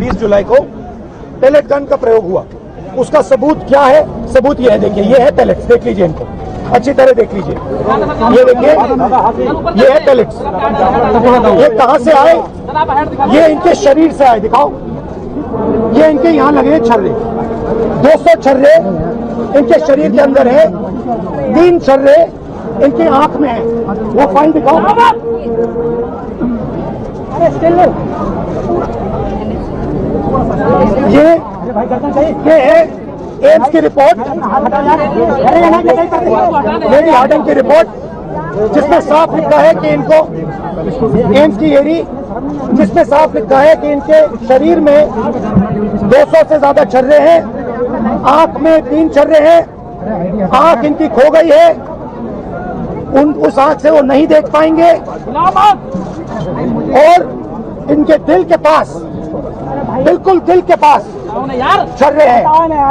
20 जुलाई को pellet gun का प्रयोग हुआ। उसका सबूत क्या है? सबूत ये है, देखिए ये है पेलेट्स, देख लीजिए इनको अच्छी तरह देख लीजिए। ये देखिए ये है पेलेट्स। ये कहां से आए? ये इनके शरीर से आए। दिखाओ, ये इनके यहाँ लगे छर्रे, 200 छर्रे इनके शरीर के अंदर है, 3 छर्रे इनके आंख में है। वो फाइल दिखाओ। ये है एम्स की रिपोर्ट, लेडी हार्डिंग की रिपोर्ट, जिसमें साफ लिखा है कि इनको एम्स की एडी, जिसमें साफ लिखा है कि इनके शरीर में 200 से ज्यादा छर्रे हैं, आंख में 3 छर्रे हैं, आंख इनकी खो गई है, उस आंख से वो नहीं देख पाएंगे, और इनके दिल के पास, बिल्कुल दिल के पास छर्रे हैं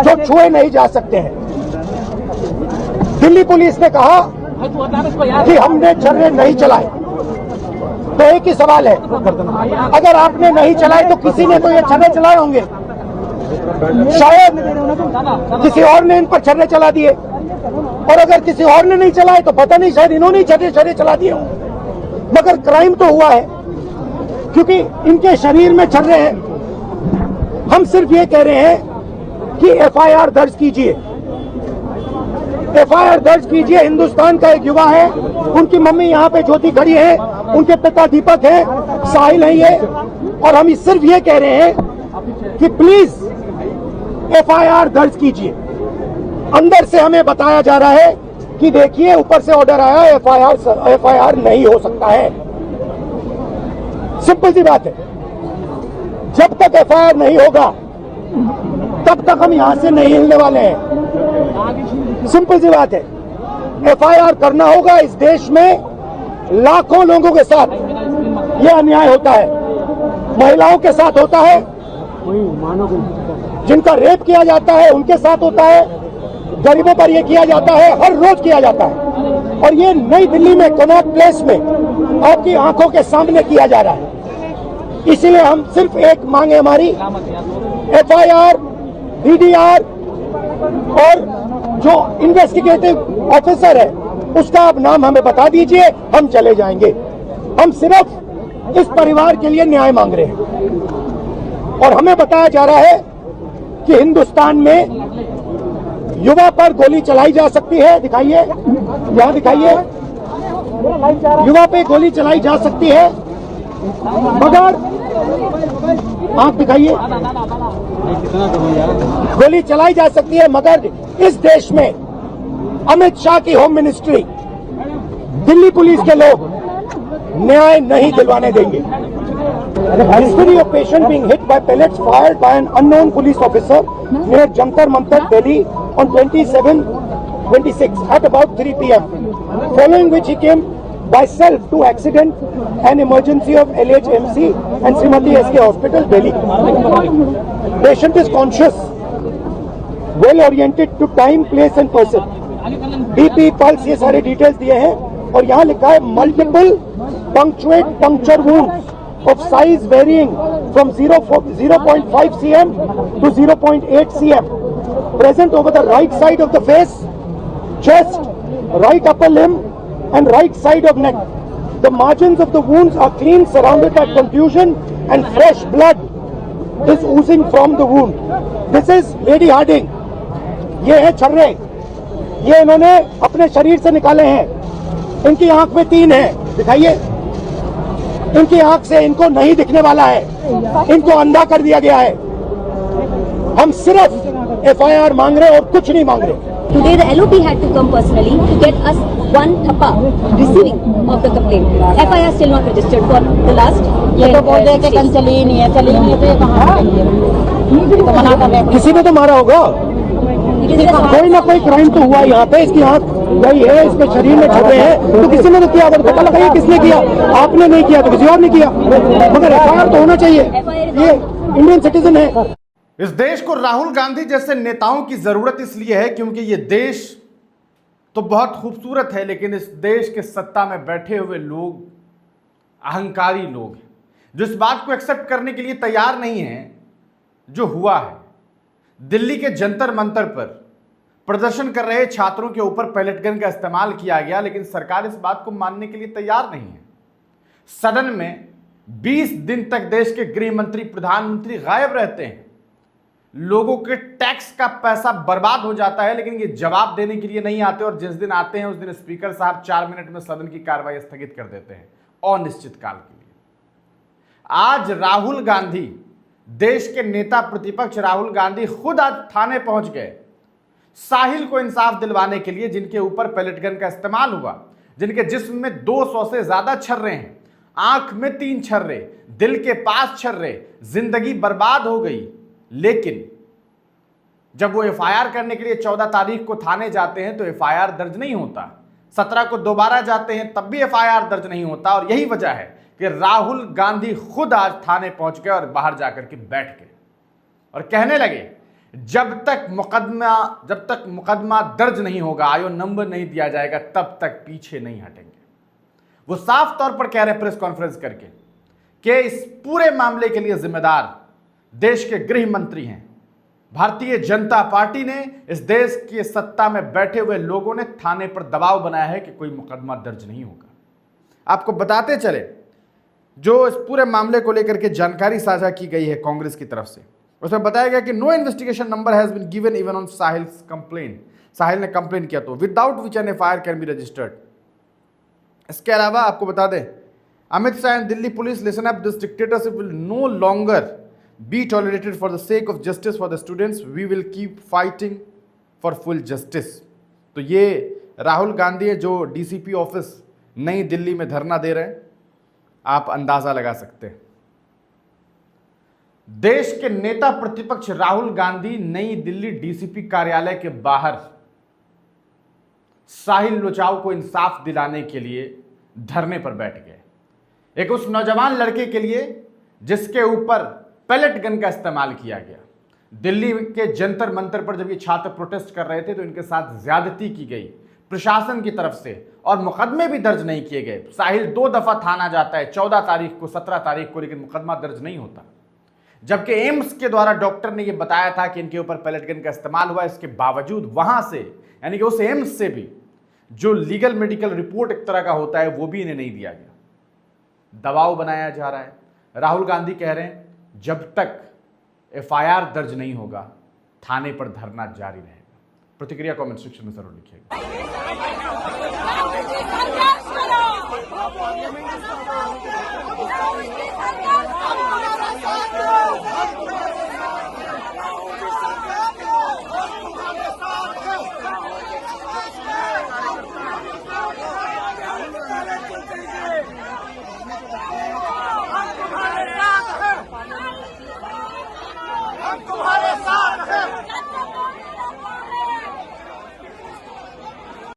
जो छुए नहीं जा सकते हैं। दिल्ली पुलिस ने कहा कि हमने छर्रे नहीं चलाए। तो एक ही सवाल है, अगर आपने नहीं चलाए तो किसी ने तो ये छर्रे चलाए होंगे, शायद किसी और ने इन पर छर्रे चला दिए, और अगर किसी और ने नहीं चलाए तो पता नहीं, शायद इन्होंने छर्रे चला दिए होंगे। मगर क्राइम तो हुआ है क्योंकि इनके शरीर में छर्रे हैं। हम सिर्फ ये कह रहे हैं कि एफआईआर दर्ज कीजिए, एफआईआर दर्ज कीजिए। हिंदुस्तान का एक युवा है, उनकी मम्मी यहाँ पे ज्योति खड़ी है, उनके पिता दीपक है, साहिल है ये, और हम सिर्फ ये कह रहे हैं कि प्लीज एफआईआर दर्ज कीजिए। अंदर से हमें बताया जा रहा है कि देखिए ऊपर से ऑर्डर आया, एफआईआर नहीं हो सकता है। सिंपल सी बात है, जब तक एफआईआर नहीं होगा तब तक हम यहां से नहीं हिलने वाले हैं। सिंपल सी बात है, एफआईआर करना होगा। इस देश में लाखों लोगों के साथ यह अन्याय होता है, महिलाओं के साथ होता है, जिनका रेप किया जाता है उनके साथ होता है, गरीबों पर यह किया जाता है, हर रोज किया जाता है, और ये नई दिल्ली में कनॉट प्लेस में आपकी आंखों के सामने किया जा रहा है। इसीलिए हम सिर्फ एक मांग है हमारी, एफआईआर, डीडीआर और जो इन्वेस्टिगेटिव ऑफिसर है उसका आप नाम हमें बता दीजिए, हम चले जाएंगे। हम सिर्फ इस परिवार के लिए न्याय मांग रहे हैं। और हमें बताया जा रहा है कि हिंदुस्तान में युवा पर गोली चलाई जा सकती है। दिखाइए, यहां दिखाइए, युवा पे गोली चलाई जा सकती है, मगर आंख दिखाइए, गोली चलाई जा सकती है, मगर इस देश में अमित शाह की होम मिनिस्ट्री, दिल्ली पुलिस के लोग न्याय नहीं दिलवाने देंगे। History of patient being hit by pellets fired by an unknown police officer near Jantar Mantar, Delhi on 27-26 at about 3 p.m. Following which he came by self to accident and emergency of LHMC and Srimati SK Hospital, Delhi. Patient is conscious, well oriented to time, place and person. BP, pulse, ये सारे details दिए हैं, और यहाँ लिखा है multiple punctuate puncture wounds of size varying from 0.5 cm to 0.8 cm present over the right side of the face, chest, right upper limb and right side of neck. The margins of the wounds are clean, surrounded by contusion, and fresh blood is oozing from the wound. This is Lady Harding. ये है छर्रे, ये इन्होंने अपने शरीर से निकाले हैं। इनकी आंख में 3 है, दिखाइए, इनकी आंख से इनको नहीं दिखने वाला है, इनको अंधा कर दिया गया है। हम सिर्फ एफआईआर मांग रहे और कुछ नहीं मांग रहे। Today the LOP had to come personally to get us one thappa receiving of the complaint. FIR still not registered for the last. ये तो बोल रहे कि चली नहीं है तो ये कहाँ करेंगे? तो मना कर रहे हैं। किसी ने तो मारा होगा, कोई ना कोई क्राइम तो हुआ यहाँ पे। इसकी आंख गई है, इसके शरीर में छर्रे हैं, तो किसी ने तो किया होगा। पता लगाइए किसने किया। आपने नहीं किया तो किसी और ने किया, मगर एफआईआर तो होना चाहिए। ये इंडियन सिटीजन है। इस देश को राहुल गांधी जैसे नेताओं की जरूरत इसलिए है क्योंकि ये देश तो बहुत खूबसूरत है, लेकिन इस देश के सत्ता में बैठे हुए लोग अहंकारी लोग हैं, जो इस बात को एक्सेप्ट करने के लिए तैयार नहीं हैं जो हुआ है, दिल्ली के जंतर मंतर पर प्रदर्शन कर रहे छात्रों के ऊपर पैलेट गन का इस्तेमाल किया गया, लेकिन सरकार इस बात को मानने के लिए तैयार नहीं है। सदन में 20 दिन तक देश के गृह मंत्री, प्रधानमंत्री गायब रहते हैं, लोगों के टैक्स का पैसा बर्बाद हो जाता है, लेकिन ये जवाब देने के लिए नहीं आते, और जिस दिन आते हैं उस दिन स्पीकर साहब 4 मिनट में सदन की कार्रवाई स्थगित कर देते हैं अनिश्चित काल के लिए। आज राहुल गांधी, देश के नेता प्रतिपक्ष राहुल गांधी खुद आज थाने पहुंच गए साहिल को इंसाफ दिलवाने के लिए, जिनके ऊपर पैलेट गन का इस्तेमाल हुआ, जिनके जिस्म में 200 से ज्यादा छर्रे हैं, आंख में 3 छर्रे, दिल के पास छर्रे, जिंदगी बर्बाद हो गई। लेकिन जब वो एफआईआर करने के लिए 14 तारीख को थाने जाते हैं तो एफआईआर दर्ज नहीं होता, 17 को दोबारा जाते हैं तब भी एफआईआर दर्ज नहीं होता। और यही वजह है कि राहुल गांधी खुद आज थाने पहुंच गए और बाहर जाकर के बैठ गए और कहने लगे जब तक मुकदमा दर्ज नहीं होगा, आयो नंबर नहीं दिया जाएगा, तब तक पीछे नहीं हटेंगे। वो साफ तौर पर कह रहे हैं प्रेस कॉन्फ्रेंस करके कि इस पूरे मामले के लिए जिम्मेदार देश के गृह मंत्री हैं। भारतीय जनता पार्टी ने, इस देश की सत्ता में बैठे हुए लोगों ने थाने पर दबाव बनाया है कि कोई मुकदमा दर्ज नहीं होगा। आपको बताते चले, जो इस पूरे मामले को लेकर के जानकारी साझा की गई है कांग्रेस की तरफ से, उसमें बताया गया कि no investigation number has been given even on Sahil's complain. Sahil ने कंप्लेन किया तो without which an FIR can be registered. इसके अलावा आपको बता दें, Amit Shah and Delhi police listen up, this dictatorship will no longer be tolerated for the sake of justice for the students. We will keep fighting for full justice. तो ये राहुल गांधी है जो DCP office नई दिल्ली में धरना दे रहे हैं। आप अंदाजा लगा सकते हैं, देश के नेता प्रतिपक्ष राहुल गांधी नई दिल्ली डीसीपी कार्यालय के बाहर साहिल लोचाव को इंसाफ दिलाने के लिए धरने पर बैठ गए। एक उस नौजवान लड़के के लिए जिसके ऊपर पैलेट गन का इस्तेमाल किया गया। दिल्ली के जंतर मंतर पर जब ये छात्र प्रोटेस्ट कर रहे थे तो इनके साथ ज्यादती की गई प्रशासन की तरफ से और मुकदमे भी दर्ज नहीं किए गए। साहिल 2 दफा थाना जाता है, 14 तारीख को, 17 तारीख को, लेकिन मुकदमा दर्ज नहीं होता। जबकि एम्स के द्वारा डॉक्टर ने यह बताया था कि इनके ऊपर पैलेट गन का इस्तेमाल हुआ, इसके बावजूद वहां से, यानी कि उस एम्स से भी जो लीगल मेडिकल रिपोर्ट एक तरह का होता है वो भी इन्हें नहीं दिया गया। दबाव बनाया जा रहा है। राहुल गांधी कह रहे हैं जब तक एफआईआर दर्ज नहीं होगा थाने पर धरना जारी रहेगा। प्रतिक्रिया कमेंट सेक्शन में जरूर लिखिएगा। तुम्हारे